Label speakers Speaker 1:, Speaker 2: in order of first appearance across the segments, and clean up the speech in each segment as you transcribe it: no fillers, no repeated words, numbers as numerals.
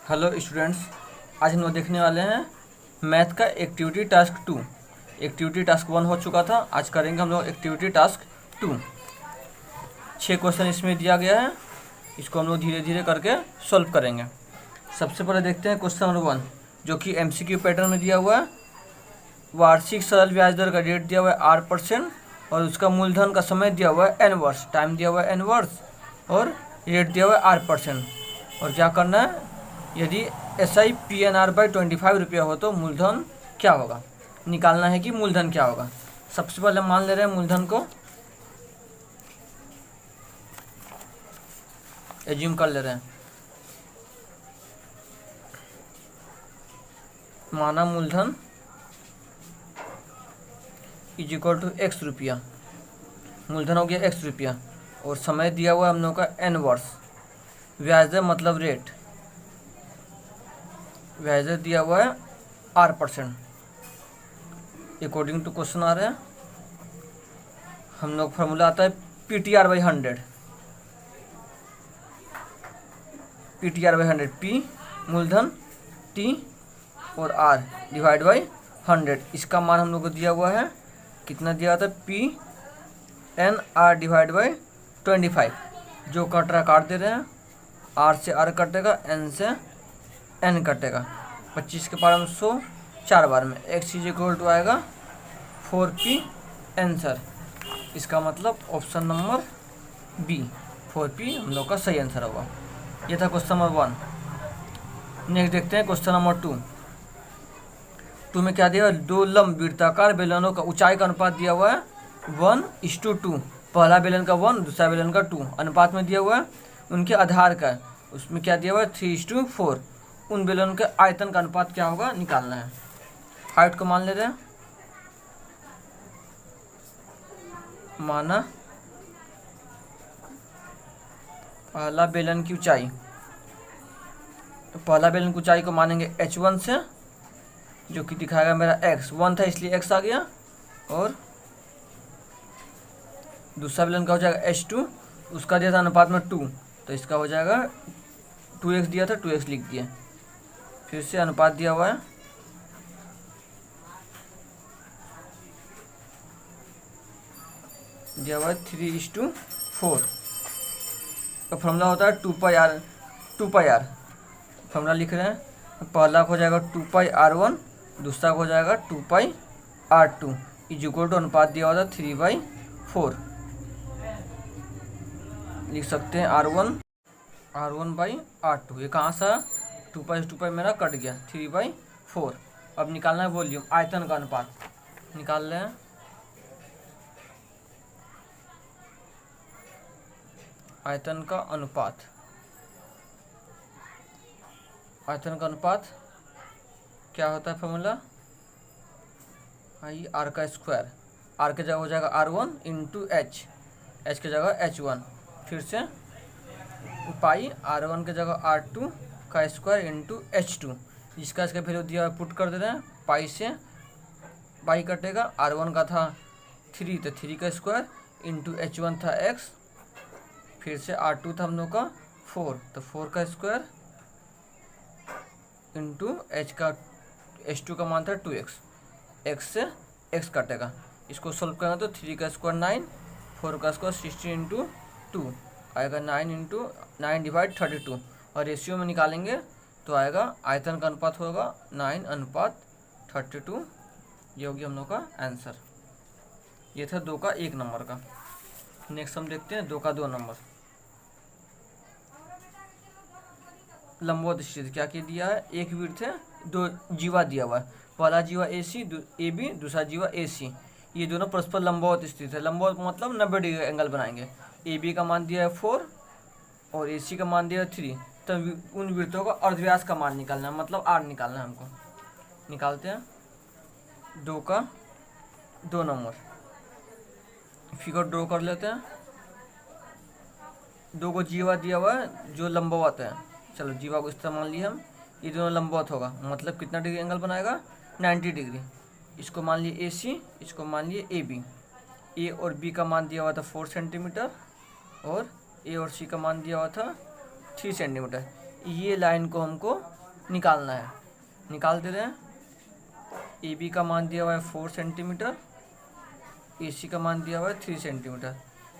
Speaker 1: Hello students, आज हम लोग देखने वाले हैं मैथ का एक्टिविटी टास्क 2। एक्टिविटी टास्क 1 हो चुका था, आज करेंगे हम लोग एक्टिविटी टास्क 2। 6 क्वेश्चन इसमें दिया गया है, इसको हम लोग धीरे धीरे करके सॉल्व करेंगे। सबसे पहले देखते हैं क्वेश्चन नंबर 1, जो कि MCQ पैटर्न में दिया हुआ है। वार्षिक सरल ब्याज दर का रेट दिया हुआ है 8% और उसका मूलधन का समय दिया हुआ है n वर्ष, टाइम दिया हुआ है n वर्ष और रेट दिया हुआ है 8%। और क्या करना है, यदि SI PNR बाई 25 रुपया हो तो मूलधन क्या होगा, निकालना है कि मूलधन क्या होगा। सबसे पहले मान ले रहे हैं मूलधन को, एज्यूम कर ले रहे हैं। माना मूलधन इज इक्वल टू x रुपया, मूलधन हो गया x रुपया और समय दिया हुआ है हम लोग का n वर्ष। ब्याज दर मतलब रेट, ब्याज दर दिया हुआ है 8%। अकॉर्डिंग टू क्वेश्चन आ रहे हैं, हम लोग फार्मूला आता है PTR by 100। PTR by 100, P मूलधन, T और R डिवाइड बाई 100। इसका मान हम लोग को दिया हुआ है, कितना दिया था, PNR डिवाइड बाई 25। जो कट रहा काट दे रहे हैं, R से R कटेगा, N से N कटेगा। 25 के पार 100 4 बार में x इज इक्वल टू आएगा 4p आंसर। इसका मतलब ऑप्शन नंबर बी 4p हम लोग का सही आंसर होगा। ये था क्वेश्चन नंबर 1। नेक्स्ट देखते हैं क्वेश्चन नंबर 2 में क्या दिया, दो लंब वृत्ताकार बेलनों का ऊंचाई का अनुपात दिया हुआ है 1:2। पहला बेलन का 1, दूसरा बेलन का 2 अनुपात में दिया हुआ है। उनके आधार का, उसमें क्या दिया हुआ है 3:4। उन बेलन के आयतन का अनुपात क्या होगा, निकालना है। हाइट को मान ले रहे हैं, माना पहला बेलन की ऊंचाई, तो पहला बेलन की ऊंचाई को मानेंगे h1 से, जो कि दिखाएगा मेरा x 1 था इसलिए x आ गया। और दूसरा बेलन का हो जाएगा h2, उसका दिया था अनुपात में 2, तो इसका हो जाएगा 2x दिया था 2x लिख दिया। फिर से अनुपात दिया हुआ है, दिया हुआ है 3:4 का फॉर्मूला होता है 2πr। फॉर्मूला लिख रहे हैं, पहला को हो जाएगा 2πr1, दूसरा को हो जाएगा 2πr2 इज इक्वल टू अनुपात दिया होता है 3/4। लिख सकते हैं r1 बाई r2। ये कहाँ से 2π मेरा कट गया, 3/4। अब निकालना है वॉल्यूम, आयतन का अनुपात निकाल रहे हैं। आयतन का अनुपात, आयतन का अनुपात क्या होता है, फॉर्मूला आई आर का स्क्वायर। आर के जगह हो जाएगा r1 इंटू एच के जगह h1। फिर से पाई r1 के जगह r2 का स्क्वायर इंटू h2। जिसका इसका वैल्यू दिया हुआ पुट कर दे रहे हैं, पाई से पाई कटेगा। r1 का था 3, तो 3 का स्क्वायर इंटू h1 था x। फिर से r2 था हम लोग का 4, तो 4 का स्क्वायर इंटू h2 का मान था 2x, x से x कटेगा। इसको सोल्व करेंगे तो 3 का स्क्वायर 9, 4 का स्क्वायर 16 इंटू 2 आएगा 9 डिवाइड 32। और रेशियो में निकालेंगे तो आएगा, आयतन का अनुपात होगा 9:32। ये होगी हम लोग का आंसर। ये था 2 का 1 नंबर का। नेक्स्ट हम देखते हैं 2 का 2 नंबर। लंबवत स्थिति क्या क्या दिया है, एक वृत्त है, 2 जीवा दिया हुआ है। पहला जीवा AB, दूसरा जीवा AC। ये दोनों परस्पर लंबवत स्थित है। लंबवत मतलब 90 डिग्री एंगल बनाएंगे। AB का मान दिया है 4 और AC का मान दिया है 3। तो उन वृत्तों का अर्धव्यास का मान निकालना है, मतलब R निकालना है हमको। निकालते हैं 2 का 2 नंबर। फिगर ड्रॉ कर लेते हैं। 2 को जीवा दिया हुआ है जो लंबवत है, चलो जीवा को इस्तेमाल लिए हम। ये दोनों लंबवत होगा, मतलब कितना डिग्री एंगल बनाएगा, 90 डिग्री। इसको मान लिए AC, इसको मान लिए AB। A और B का मान दिया हुआ था 4 सेंटीमीटर और A और C का मान दिया हुआ था 3 सेंटीमीटर। ये लाइन को हमको निकालना है। निकाल दे रहे हैं। ए बी का मान दिया हुआ है 4 सेंटीमीटर, ए सी का मान दिया हुआ है 3 सेंटीमीटर।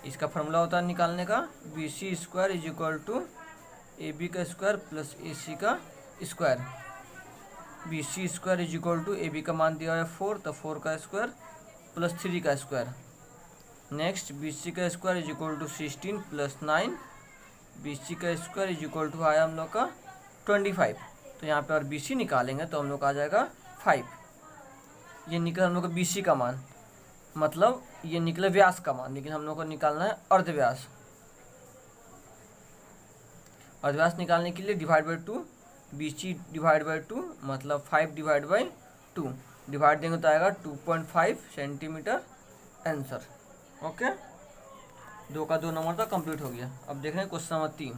Speaker 1: इसका फॉर्मूला होता है निकालने का B C square is equal to A B का स्क्वायर प्लस ए सी का square. B C square is equal to A B का मान दिया हुआ है 4, तो 4 का स्क्वायर प्लस 3 का स्क्वायर। नेक्स्ट बी सी का स्क्वायर इज इक्वल टू 16 प्लस 9, बी सी का स्क्वायर इज इक्वल टू आया हम लोग का 25। तो यहाँ पे और बी सी निकालेंगे तो हम लोग आ जाएगा 5। ये निकला हम लोग का बी सी का मान, मतलब ये निकले व्यास का मान, लेकिन हम लोग को निकालना है अर्धव्यास। अर्धव्यास निकालने के लिए divide by 2, B C divide by 2 मतलब 5 डिवाइड बाई 2, डिवाइड देंगे तो आएगा 2.5 सेंटीमीटर आंसर। ओके, 2 का 2 नंबर तक कंप्लीट हो गया। अब देख रहे हैं क्वेश्चन नंबर 3।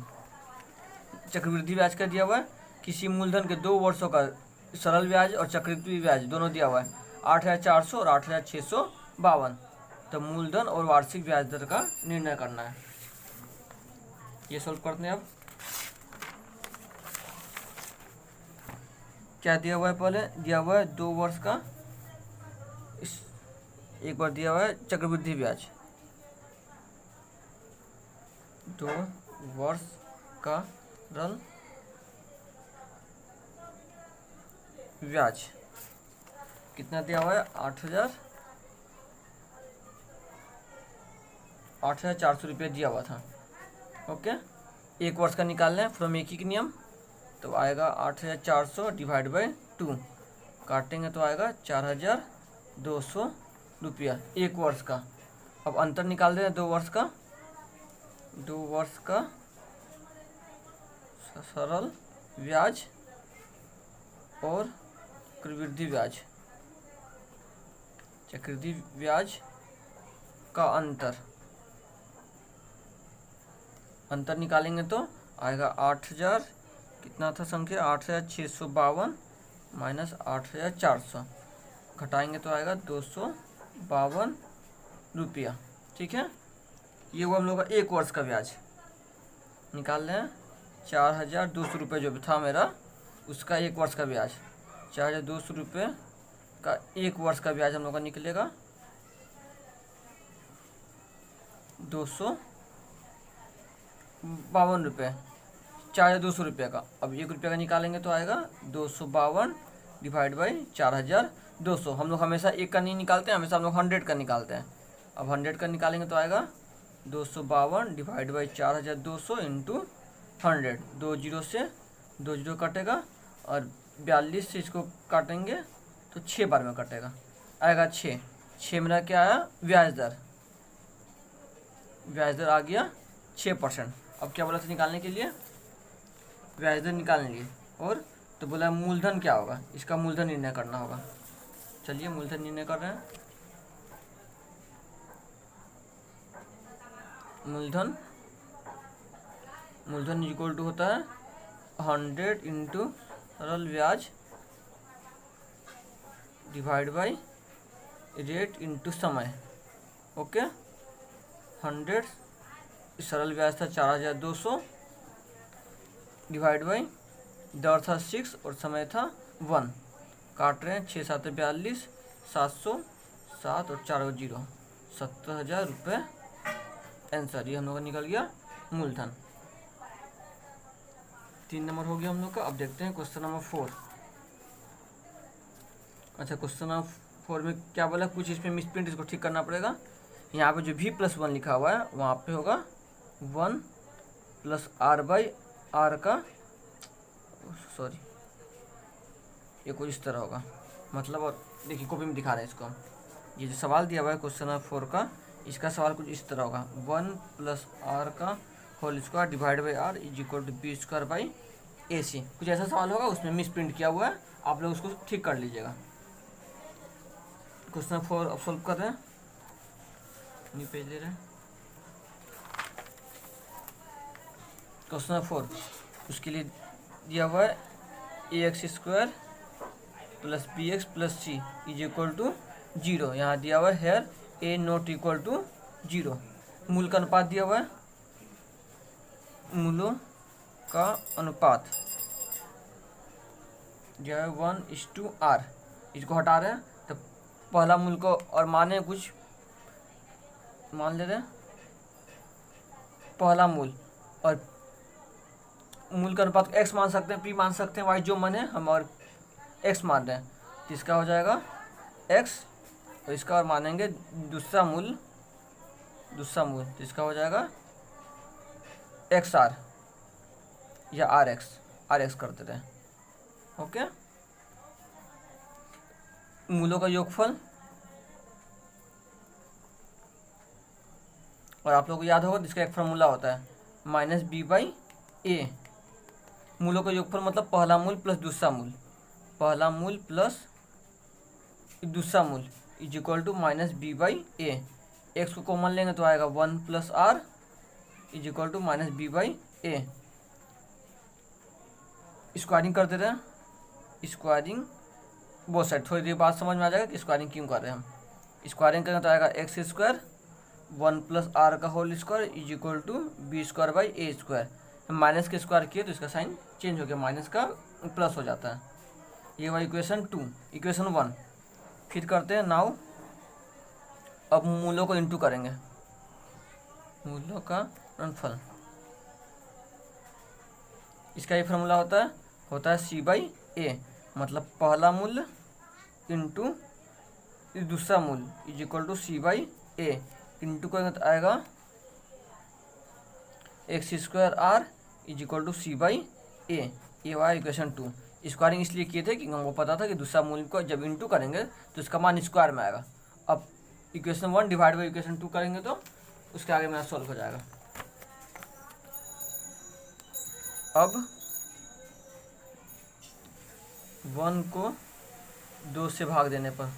Speaker 1: चक्रवृद्धि ब्याज का दिया हुआ है, किसी मूलधन के 2 वर्षों का सरल ब्याज और चक्रवृद्धि ब्याज दोनों दिया हुआ है 8,400 और 8,652। तो मूलधन और वार्षिक ब्याज दर का निर्णय करना है। ये सॉल्व करते हैं। अब क्या दिया हुआ है, पहले दिया हुआ है 2 वर्ष का, एक बार दिया हुआ है चक्रवृद्धि ब्याज, 2 वर्ष का सरल ब्याज कितना दिया हुआ है 8,400 रुपये दिया हुआ था। ओके, 1 वर्ष का निकालना है फ्रॉम एकीक नियम, तो आएगा 8,400 डिवाइड बाई 2, काटेंगे तो आएगा 4,200 रुपया 1 वर्ष का। अब अंतर निकाल दें 2 वर्ष का, 2 वर्ष का सरल ब्याज और चक्रवृद्धि ब्याज, चक्रवृद्धि ब्याज का अंतर निकालेंगे तो आएगा 8,000, कितना था संख्या 8,652 माइनस 8,400, घटाएंगे तो आएगा 252 रुपया। ठीक है, ये वो हम लोग का 1 वर्ष का ब्याज निकाल रहे हैं। 4,200 रुपये जो भी था मेरा, उसका 1 वर्ष का ब्याज, 4,200 रुपये का 1 वर्ष का ब्याज हम लोग का निकलेगा 252 रुपये, 4,200 रुपये का। अब 1 रुपये का निकालेंगे तो आएगा 252 डिवाइड बाई 4,200। हम लोग हमेशा 1 का नहीं निकालते हैं, हमेशा हम लोग 100 का निकालते हैं। अब 100 का निकालेंगे तो आएगा 252 डिवाइड बाई 4,200 इंटू 100। 2 जीरो से 2 जीरो कटेगा और 42 से इसको काटेंगे तो 6 बार में कटेगा, आएगा 6 मेरा क्या आया ब्याज दर, ब्याज दर आ गया 6%। अब क्या बोला था निकालने के लिए, ब्याज दर निकालने के लिए, और तो बोला मूलधन क्या होगा, इसका मूलधन निर्णय करना होगा। चलिए मूलधन निर्णय कर रहे हैं। मूलधन इक्वल टू होता है 100 इंटू सरल ब्याज डिवाइड बाई रेट इंटू समय। ओके, 100 सरल ब्याज था 4,200 डिवाइड बाई दर था 6 और समय था 1, काट रहे हैं 6 7 42, 707 और 4 0, 70,000 रुपये आंसर। ये हम लोग का निकल गया मूलधन। 3 नंबर हो गया हम लोग का। अब देखते हैं क्वेश्चन नंबर 4। अच्छा, क्वेश्चन नंबर 4 में क्या बोला, कुछ इसमें मिसप्रिंट, इसको ठीक करना पड़ेगा। यहाँ पे जो v+1 लिखा हुआ है वहाँ पे होगा 1 प्लस r बाई r का, सॉरी ये कुछ इस तरह होगा, मतलब, और देखिए कॉपी में दिखा रहे हैं इसको हम। ये जो सवाल दिया हुआ है क्वेश्चन नंबर 4 का, इसका सवाल कुछ इस तरह होगा 1 प्लस r का whole square divide by r is equal to B square by A C, कुछ ऐसा सवाल होगा। उसमें मिस प्रिंट किया हुआ है, आप लोग उसको ठीक कर लीजिएगा। क्वेश्चन 4 अब सॉल्व कर रहे हैं, न्यू पेज ले रहे हैं। क्वेश्चन 4 उसके लिए दिया हुआ है ax² plus bx plus c is equal to 0। यहाँ दिया हुआ है here a not equal to 0। मूल का अनुपात दिया हुआ है, मूलों का अनुपात जो है 1:r, इसको हटा रहे हैं तो पहला मूल को और माने कुछ मान ले रहे हैं, पहला मूल और मूल का अनुपात x मान सकते हैं, p मान सकते हैं, y जो मन है हम और x मान रहे हैं, तो इसका हो जाएगा x और इसका और मानेंगे दूसरा मूल तो इसका हो जाएगा xr या rx कर देते हैं। ओके, मूलों का योगफल, और आप लोगों को याद होगा जिसका एक फार्मूला होता है -b/a। मूलों का योगफल मतलब पहला मूल प्लस दूसरा मूल, पहला मूल प्लस दूसरा मूल is equal to -b/a। x को कॉमन लेंगे तो आएगा 1 + r is equal to -b/a। Squaring कर देते हैं, स्क्वायरिंग बहुत साइड, थोड़ी देर बाद समझ में आ जाएगा कि स्क्वायरिंग क्यों कर रहे हैं हम। स्क्वायरिंग करेंगे तो आएगा x² 1 + r का whole square is equal to b² minus के स्क्वायर किए तो इसका साइन चेंज हो गया, माइनस का प्लस हो जाता है। ये हुआ इक्वेशन 2। इक्वेशन 1 फिर करते हैं नाउ, अब मूलों को इंटू करेंगे, मूलों का गुणनफल, इसका ये फार्मूला होता है c/a, मतलब पहला मूल इंटू दूसरा मूल is equal to c/a। Into करेंगे तो आएगा x² r is equal to c/a। ये हुआ इक्वेशन 2। स्क्वायरिंग इसलिए किए थे कि हमको पता था कि दूसरा मूल को जब इंटू करेंगे तो इसका मान स्क्वायर में आएगा। अब इक्वेशन 1 डिवाइड बाई इक्वेशन 2 करेंगे तो उसके आगे मेरा सॉल्व हो जाएगा। अब 1 को 2 से भाग देने पर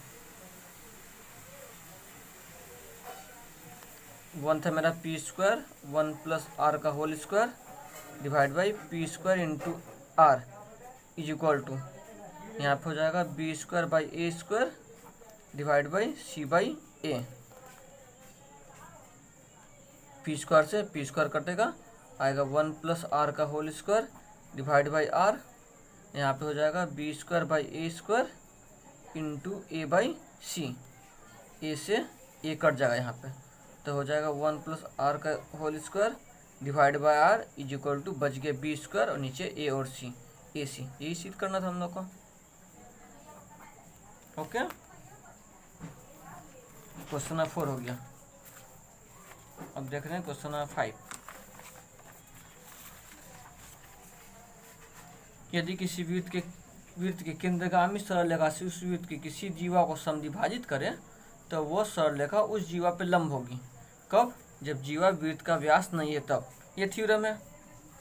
Speaker 1: 1 था मेरा p² 1 + r का whole square divide by p² into r is equal to, यहाँ पे हो जाएगा b² divide by c/a। p² से p² कटेगा, आएगा 1 + r का whole square divide by r, यहाँ पे हो जाएगा b² इंटू a/c। a से a कट जाएगा यहाँ पे, तो हो जाएगा 1 + r का whole square divide by r is equal to बच गया b² और नीचे a और c, ac। यही सीध करना था हम लोग को। ओके, क्वेश्चन नंबर 4 हो गया। अब देख रहे हैं क्वेश्चन नंबर 5। यदि किसी वृत्त के केंद्रगामी सरल रेखा से उस वृत्त के किसी जीवा को समद्विभाजित करें तो वह सरल रेखा उस जीवा पे लंब होगी। कब? जब जीवा वृत्त का व्यास नहीं है तब। ये थ्योरम है,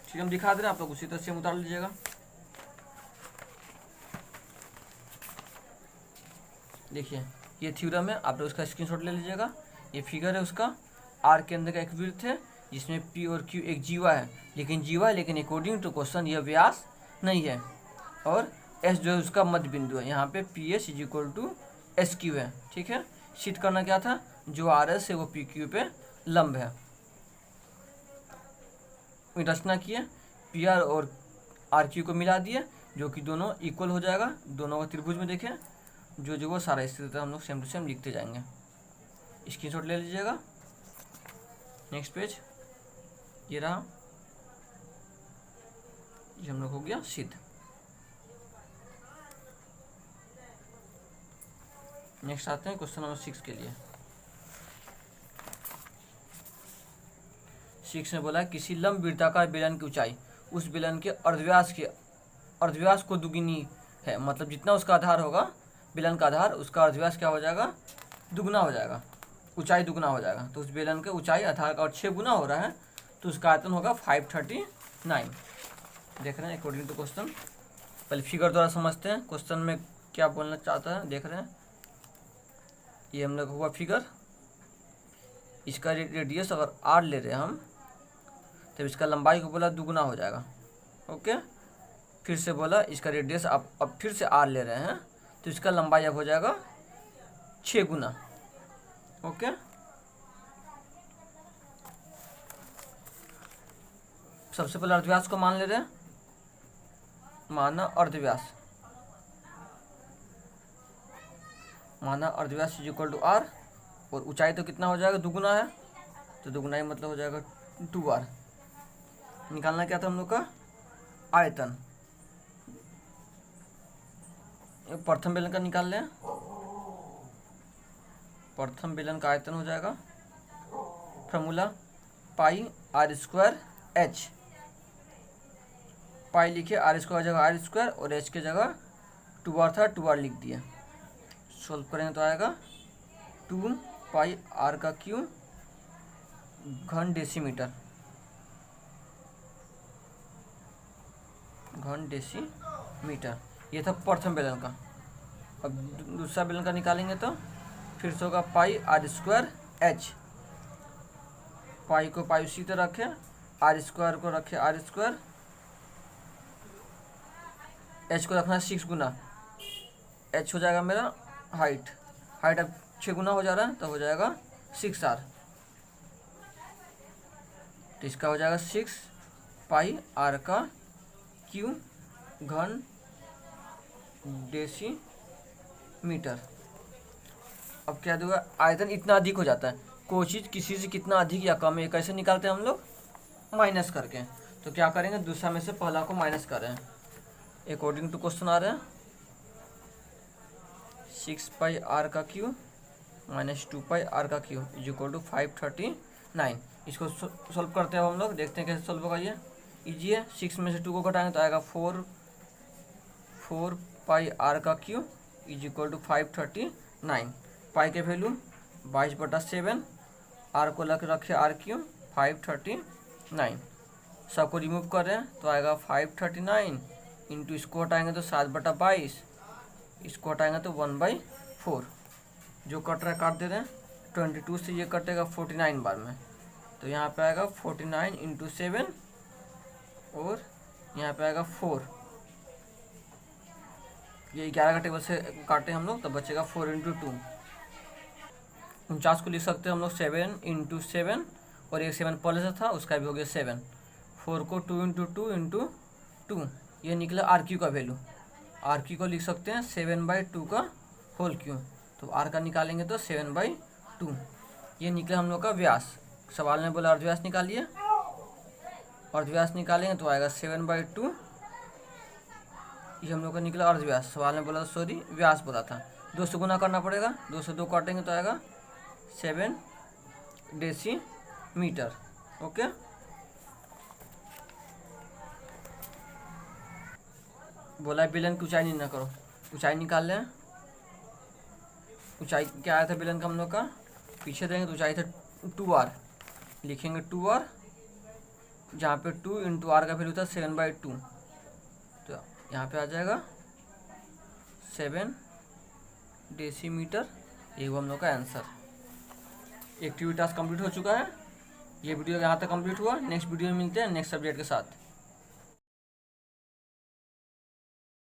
Speaker 1: थ्योरम दिखा दे रहे हैं आप लोग, उसी तरह से उतार लीजिएगा। देखिए ये थ्योरम है, आप लोग उसका स्क्रीनशॉट ले लीजिएगा। ये फिगर है उसका, आर केंद्र का एक वृत्त है जिसमें पी और क्यू एक जीवा है, लेकिन अकॉर्डिंग टू क्वेश्चन यह व्यास नहीं है, और एस जो है उसका मध्य बिंदु है। यहाँ पे P S is equal to S Q है। ठीक है, सिद्ध करना क्या था, जो आर एस है वो पी क्यू पे लंब है। रचना किए, पी आर और आर क्यू को मिला दिए जो कि दोनों इक्वल हो जाएगा। दोनों को त्रिभुज में देखें, जो वो सारा स्थिति हम लोग सेम टू सेम लिखते जाएंगे। स्क्रीनशॉट ले लीजिएगा। नेक्स्ट पेज, ये रहा, ये हम लोग हो गया सिद्ध। नेक्स्ट आते हैं क्वेश्चन नंबर 6 के लिए। 6 में बोला किसी लंब वृत्ताकार बेलन की ऊंचाई उस बेलन के अर्धव्यास को दुगुनी है, मतलब जितना उसका आधार होगा बेलन का आधार, उसका अर्धव्यास क्या हो जाएगा, दुगुना हो जाएगा, ऊंचाई दुगुना हो जाएगा। तो उस बेलन के ऊंचाई आधार का और 6 गुना हो रहा है तो उसका आयतन होगा 539। देख रहे हैं अकॉर्डिंग टू क्वेश्चन। पहले फिगर द्वारा समझते हैं क्वेश्चन में क्या बोलना चाहता है। देख रहे हैं, ये हम लोग हुआ फिगर, इसका रेडियस अगर r ले रहे हैं हम तो इसका लंबाई को बोला दुगुना हो जाएगा। ओके, फिर से बोला इसका रेडियस अब फिर से r ले रहे हैं तो इसका लंबाई अब हो जाएगा 6 गुना। ओके, सबसे पहले अर्धव्यास को मान ले रहे हैं, माना अर्धव्यास माना अर्धव्यास इज इक्वल टू आर, और ऊंचाई तो कितना हो जाएगा, दुगुना है, तो दुगुना ही मतलब हो जाएगा 2r। निकालना क्या था हम लोग का, आयतन। प्रथम बेलन का निकाल लें, प्रथम बेलन का आयतन हो जाएगा formula pi R square H. Pi लिखिए, आर स्क्वायर जगह आर स्क्वायर और एच के जगह 2r था, 2r लिख दिया। सोल्व करेंगे तो आएगा 2 पाई आर का क्यू घन डेसीमीटर, घन डेसीमीटर। ये था प्रथम बेलन का। अब दूसरा बेलन का निकालेंगे तो फिर से होगा पाई आर स्क्वायर एच। पाई को पाई उसी तरह रखें, आर स्क्वायर को रखें आर स्क्वायर, एच को रखना 6 गुना। एच हो जाएगा मेरा हाइट, हाइट अब 6 गुना हो जा रहा है तो हो जाएगा 6r। तो इसका हो जाएगा 6 पाई आर का क्यू घन डेसीमीटर। अब क्या दूंगा, आयतन इतना अधिक हो जाता है, कोई चीज़ किसी से कितना अधिक या कम है कैसे निकालते हैं हम लोग, माइनस करके। तो क्या करेंगे, दूसरा में से पहला को माइनस कर रहे हैं। अकॉर्डिंग टू क्वेश्चन आ रहे हैं 6 पाई आर का क्यू माइनस 2 पाई आर का क्यू इज इक्वल टू 539। इसको सॉल्व करते हैं हम लोग, देखते हैं कैसे सॉल्व होगा। ये इजी है, 6 में से 2 को घटाएंगे तो आएगा 4 पाई आर का क्यू इज इक्वल टू 539। पाई के वैल्यू 22/7, आर को रखे आर क्यू 539। सबको रिमूव कर रहे हैं तो आएगा 539 इंटू इसको हटाएंगे तो 7/22, इसको हटाएंगे तो 1/4। जो कट रहा है काट दे रहे हैं, 22 से ये कटेगा 49 बार में, तो यहाँ पे आएगा 49 इंटू 7 और यहाँ पे आएगा 4। ये 11 का टेबल से काटे हम लोग तो बचेगा 4 इंटू 2। 49 को लिख सकते हैं हम लोग 7 इंटू 7 और एक 7 पहले से था उसका भी हो गया 7। 4 को 2 इंटू 2 इंटू 2, ये निकला आर क्यू का वैल्यू। आर क्यू को लिख सकते हैं 7/2 का होल क्यू, तो आर का निकालेंगे तो 7/2। ये निकला हम लोग का व्यास। सवाल में बोला अर्धव्यास निकालिए, अर्धव्यास निकालेंगे तो आएगा 7/2। ये हम लोग का निकला अर्धव्यास, सवाल में बोला सॉरी व्यास बोला था। 2 से गुना करना पड़ेगा, 2 से 2 काटेंगे तो आएगा 7 डेसीमीटर। ओके, बोला बेलन की ऊंचाई नहीं ना करो, ऊंचाई निकाल लें। ऊंचाई क्या आया था बेलन का हम लोग का, पीछे देंगे तो ऊंचाई था 2r, लिखेंगे 2r, जहाँ पे 2 इंटू आर का वैल्यू था 7/2, तो यहाँ पे आ जाएगा 7 डेसीमीटर। ये वो हम लोग का आंसर। एक्टिविटी टास्क कंप्लीट हो चुका है। ये वीडियो यहाँ तक कंप्लीट हुआ। नेक्स्ट वीडियो में मिलते हैं नेक्स्ट सब्जेक्ट के साथ।